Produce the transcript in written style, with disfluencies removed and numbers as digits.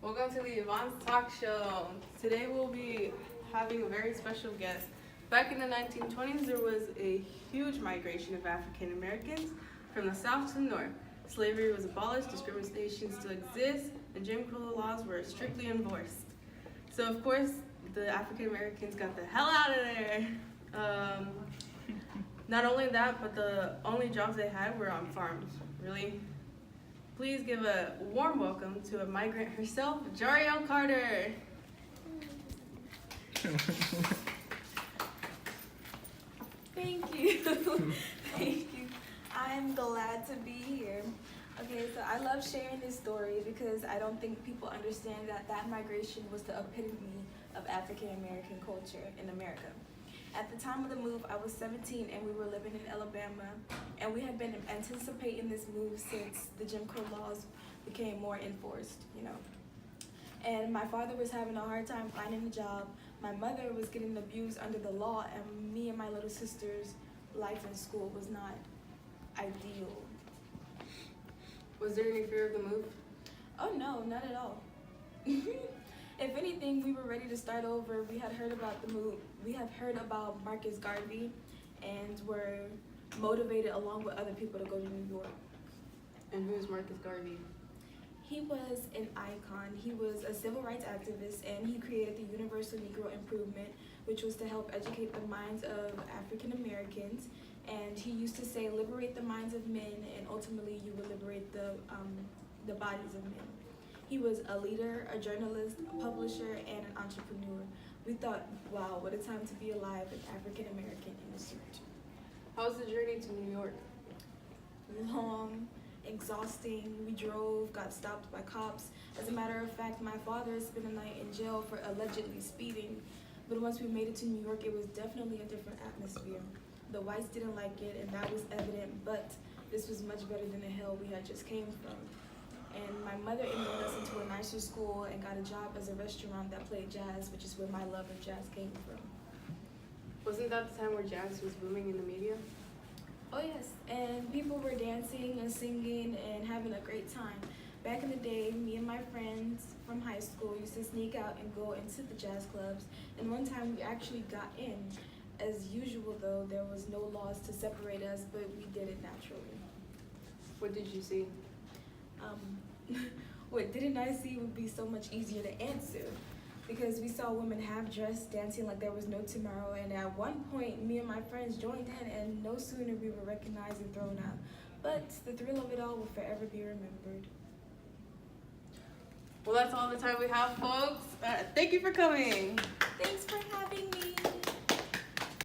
Welcome to the Yvonne's Talk Show. Today we'll be having a very special guest. Back in the 1920s, there was a huge migration of African Americans from the south to the north. Slavery was abolished, discrimination still exists, and Jim Crow laws were strictly enforced. So of course, the African Americans got the hell out of there. Not only that, but the only jobs they had were on farms. Really? Please give a warm welcome to a migrant herself, Jariel Carter. Thank you. Thank you. I'm glad to be here. Okay, so I love sharing this story because I don't think people understand that migration was the epitome of African American culture in America. At the time of the move, I was 17 and we were living in Alabama, and we had been anticipating this move since the Jim Crow laws became more enforced, And my father was having a hard time finding a job. My mother was getting abused under the law, and me and my little sister's life in school was not ideal. Was there any fear of the move? Oh no, not at all. If anything, we were ready to start over. We had heard about the move. We had heard about Marcus Garvey and were motivated along with other people to go to New York. And who's Marcus Garvey? He was an icon. He was a civil rights activist, and he created the Universal Negro Improvement, which was to help educate the minds of African Americans. And he used to say, liberate the minds of men, and ultimately you will liberate the bodies of men. He was a leader, a journalist, a publisher, and an entrepreneur. We thought, wow, what a time to be alive, an African American in a suit. How was the journey to New York? Long, exhausting. We drove, got stopped by cops. As a matter of fact, my father spent a night in jail for allegedly speeding. But once we made it to New York, it was definitely a different atmosphere. The whites didn't like it, and that was evident, but this was much better than the hell we had just came from. And my mother enrolled us into a nicer school and got a job as a restaurant that played jazz, which is where my love of jazz came from. Wasn't that the time where jazz was booming in the media? Oh yes, and people were dancing and singing and having a great time. Back in the day, me and my friends from high school used to sneak out and go into the jazz clubs, and one time we actually got in. As usual though, there was no laws to separate us, but we did it naturally. What did you see? What didn't I see would be so much easier to answer, because we saw women half-dressed dancing like there was no tomorrow, and at one point me and my friends joined in, and no sooner we were recognized and thrown out. But the thrill of it all will forever be remembered. Well, that's all the time we have, folks. Thank you for coming. Thanks for having me.